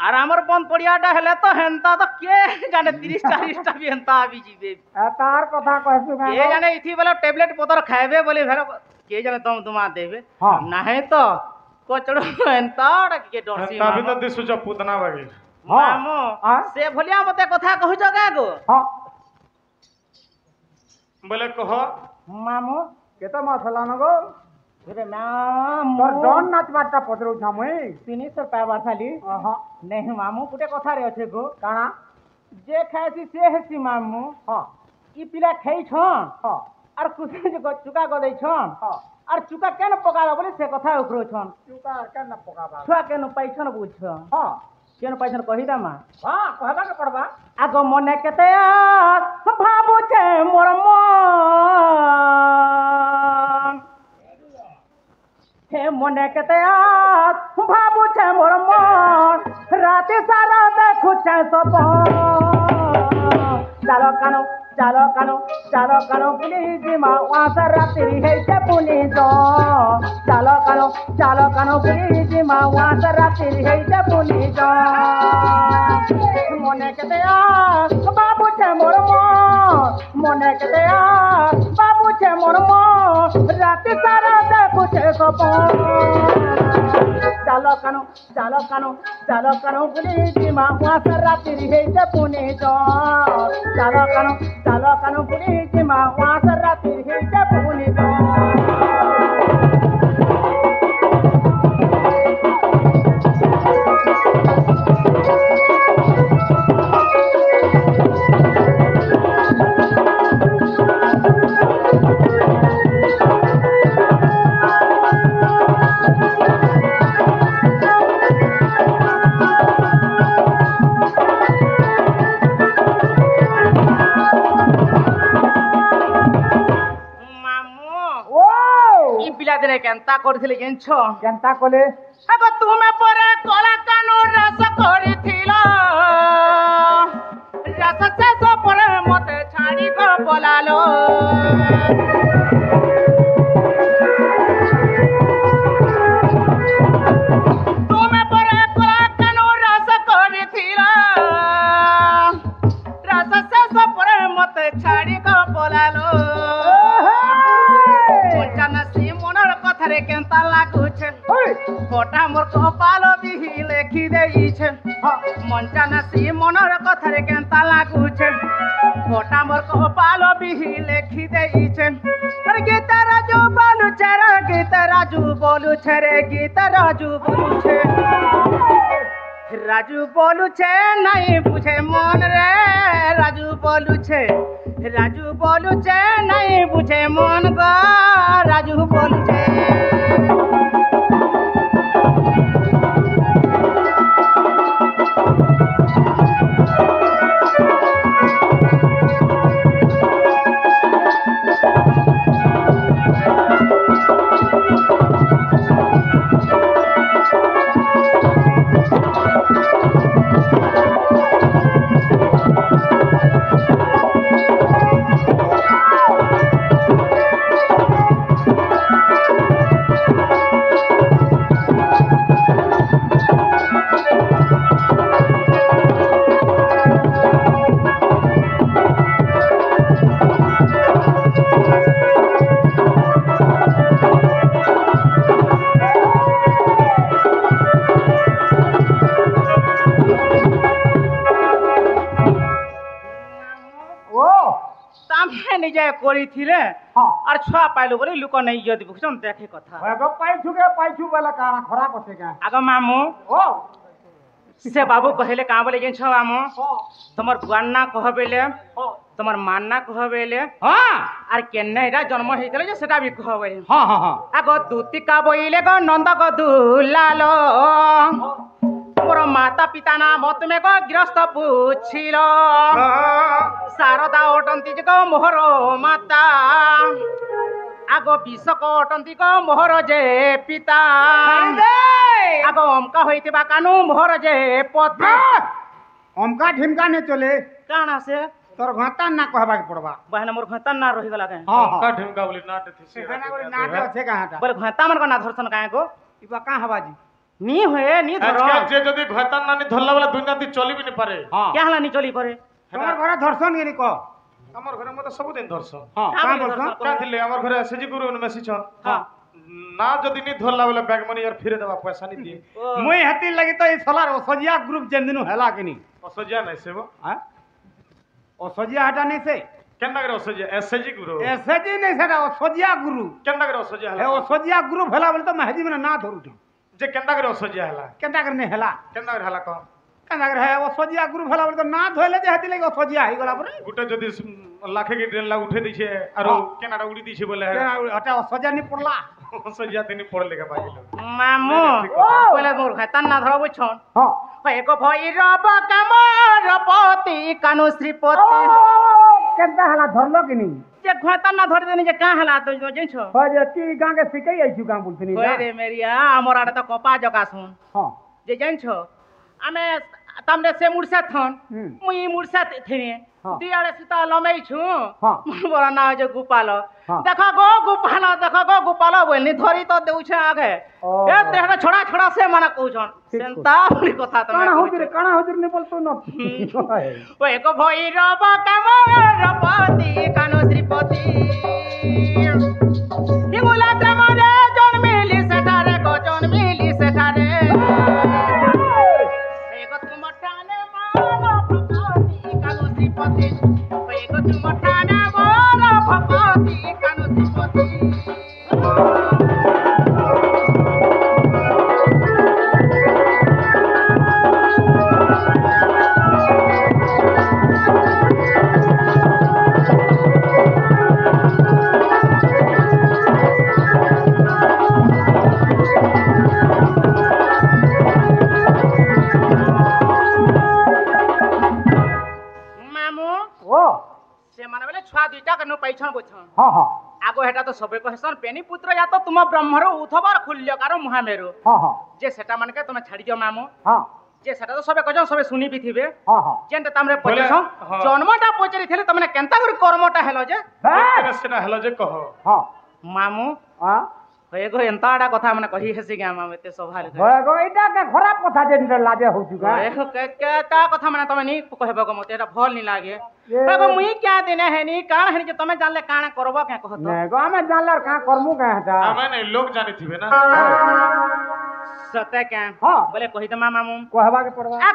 আর আমার বন্ধ পড়িয়াটা হলে তো হেনতা তো কে জানে 30-40টা भी হেনতা আবি জিবে তার কথা কইছু না কে জানে ইথি বলে ট্যাবলেট পতর খাইবে বলে ভেরা কে জানে দম দমা দেবে না হে তো কোচড় হেনতাটা কে ডরসি তবে তো দিছু পুতনা বাগি মামো সে ভলিয়া মতে কথা কহুছ কে গো বলে কহ মামু কেতে মাছলা নগো রে মামু তোর ডন নাচবারটা পচরু ছামুই 300 পাইবার খালি नहीं मामू गुटे कथा रे अच्छे गो কানা जे खाइसी से हेसी मामू হ্যাঁ ई पिला खाई छन হ্যাঁ और कुछ जे चुका गदै छन হ্যাঁ और चुका केन पकाला बोले से कथा उकरो छन চুকা কেন পকাবা छुआ केन पाइछन बुझ হ্যাঁ केन पाइछन कहि दामा হ্যাঁ কহবা কে পড়বা आगो मने केते भाबु छे मोर मन हे मने केते भाबु छे मोर मन राति सारा देखु छे सपन चालो कानो पुलिस मा वासा रात्रि है छे पुलिस चालो कानो पुलिस मा वासा रात्रि है छे पुलिस मने केते बाबू छे मोर मने केते बाबू छे मोर राति सारा देखु छे सपन चालो कानो पुलिस मा वासा रात्रि है छे पुलिस चालो कानो पुलिस मा वासा रात्रि है छे पुलिस केनता करथिले केनछ কেনতা কলে अब तुमे परे कला कानो रस करथिलो रस शेष परे मते छाड़ी को बोलालो तुमे परे कला कानो रस करथिलो रस शेष परे मते छाड़ी को बोलालो रे केनता लागुछे कोटा मोर कपाल बिही लेखि देइछे मनचा नासी मनर कथा रे केनता लागुछे कोटा मोर कपाल बिही लेखि देइछे रे गीत राजू बोलुछे रे गीत राजू बोलुछे रे गीत राजू बोलुछे नहीं बुझे मन रे राजू बोलुछे नहीं बुझे मन गो राजू बोलुछे নিজে করিছিলে আর ছুয়া পাইলো বলে লোক নাই যদি বুঝছন দেখে কথা আগ পাইছু বলে কানা খরা কছে কা আগ মামু ও সে বাবু কহিলে কা বলে গেছ মামু তোমার বুয়ার না কহ বেলে তোমার মান না কহ বেলে আর কেন এটা জন্ম হইতলে যে সেটা বি কহ বেলে আগ দুতিকা বইলে গো নন্দ গো দুলালো মোর মাতা পিতা নাম তুমি গো গৃহস্থ পুছিল শারদা অটন্তি যে গো মোহর মাতা আগ বিশ্বক অটন্তি গো মোহর যে পিতা আগ অমকা হইতিবা কানু মোহর যে পতি অমকা ঢিমকা নে চলে কাণ আছে তোর ঘাতা না কহবা কে পড়বা বাহনা মোর ঘাতা না রহি গলা কে का ढिमका बोली नाट थी সেখানে করে নাট আছে কাহাটা বলে ঘাতা মান না ধরছন কায় গো ইবা কা হবাজি নি হয়ে নি ধর আজকাল যে যদি ঘয়তান নানি ধরলা বলে দুই নাতি চলি বি নি পারে হ্যাঁ কে হলা নি চলি করে তোমার ঘরে ধর্ষণ গিনি ক আমার ঘরে মতে ସବୁদিন ধরছ হ্যাঁ কা কাম বলি বলছ ধর্ষণ? কাঁ থিলে আমার ঘরে এসএজি গুরু মেসিছন হ্যাঁ না যদি নি ধরলা বলে ব্যাগ মানি আর ফিরে দেবা পয়সা নি দিয়ে ও, মুই হেতি লাগি তো এই সলার অসজিয়া গ্রুপ যেন দিনু হেলা কিনি অসজিয়া নাই সেব হ্যাঁ অসজিয়া হাটা নেই সে কেননা করে অসজিয়া এসএজি গুরু এসেজি নেই সেটা অসজিয়া গুরু কেননা করে অসজিয়া হে হলা অসজিয়া গ্রুপ হেলা বলে তো মেহেদি মানে না ধরুছ যে কেননা করে অসজিয়া হলা কেনটা করে নেই হেলা কেননা করে হলা কম কেনটা করে হে অসজিয়া গ্রুপ হেলা বলে তো না ধরলে যে হেতি লাগি অসজিয়া হই গলা পরে গোটে যদি লাখে কি ড্রেন লা উঠে দিছে আর হ্যাঁ। কেনাটা উড়ি দিছে বলে ওটা অসজিয়া নি পড়লা অসজিয়া তিনি পড়ে লেখা পাইল মামু ঠিক কথা। বলে মোর ঘয়তান না ধর বুঝছন হ্যাঁ এক ভৈরব কামর পতি কানু শ্রীপতি কেনটা হেলা ধরলো কিনি যে ঘয়তান না ধরে দেনি যে কা হলা তো জানছ হয় যে তুই গাঁকে শিখাই আইছু গাঁ বলছিনি কই রে মেরিয়া আমার আড়ে তো কপা জগা শুন হ্যাঁ যে জানছ আমি তামনে সে মুরসা থন হুম। মুই মুরসা থিনি হ্যাঁ। দুই আড়ে সীতা লমেইছু হ্যাঁ। বড় না যে গোপাল হ্যাঁ। দেখো গো গোপাল বলনি ধরি তো দেউছে আগে ওহো। এ দেহটা ছড়া ছড়া সে মানে কହୁছন ঠিক সেন্তা বলি কথা তুমি কাଣା হউছি রে কাଣା হউছি নি বলতো না ও এক ভৈরব কামর পতি কানু শ্রীপতি হিঙ্গুলা গ্রামরে জন্মিলি সেঠারে গো জন্মিলি সেঠারে এক তুমর টানে মার ভগতি কানু শ্রীপতি এক তুমর টানে মার ভগতি কানু শ্রীপতি মামু ও ସେମାନେ ବେଲେ ଛୁଆ ଦୁଇଟା କେନୁ ପାଇଛନ୍ ବୁଝଛନ୍ ହଁ ହଁ ଆଗ ହେଟା ତ ସବେ କହେସନ୍ ବେନି ପୁତ୍ର ୟା ତ ତୁମ ବ୍ରହ୍ମର ଉଥବାର ଖୁଲ୍ୟକାର ମହାମେରୁ ହଁ ହଁ ଯେ ସେଟା ମାନକେ ତମେ ଛାଡ଼ି ଦିଅ ମାମୁ ହଁ ଯେ ସେଟା ତ ସବେ କହଛନ୍ ସବେ ଶୁନି ବି ଥିବେ ହଁ ହଁ ଯେନ୍ତେ ତାମରେ ବୋଲେ, ପଚାରସନ୍ ହଁ। ଜନ୍ମଟା ପଚାରିଥିଲେ ତମେ କେନ୍ତା କରି କର୍ମଟା ହେଲ ଯେ সেটা হলো যে কহ ହଁ ମାମୁ ହଁ ହଏ ଗো ଏନ୍ତା ଏଟା କଥା ମାନେ କହି ହେସି କି ମାମୁ ଏତେ ସଭାରେ ଭୟ ଗো ଏଇଟା କେ ଖରାପ କଥା ଯେନ୍ ଲାଜେ ହଉଛୁ ଗା ତା କଥା ମାନେ ତମେ ନି କହିବ ଗো ମତେ ଏଟା ଭଲ ନି ଲାଗେ ଏ। ଗো ମୁଇଁ କ୍ୟା ଦିନେ ହେନି କାଣ ହେନି ଯେ ତମେ ଜାଣିଲେ କାଣା କରବ କାଁ କହ ତ ନେ ଗো ଆମେ ଜାଣିଲାର কাঁ করমু কা হেটা মানে লোক জানিথিবে না ସତେ କାଁ ହଁ ବୋଲେ କହିଦେମା ମାମୁ কহবা কে পড়বা আ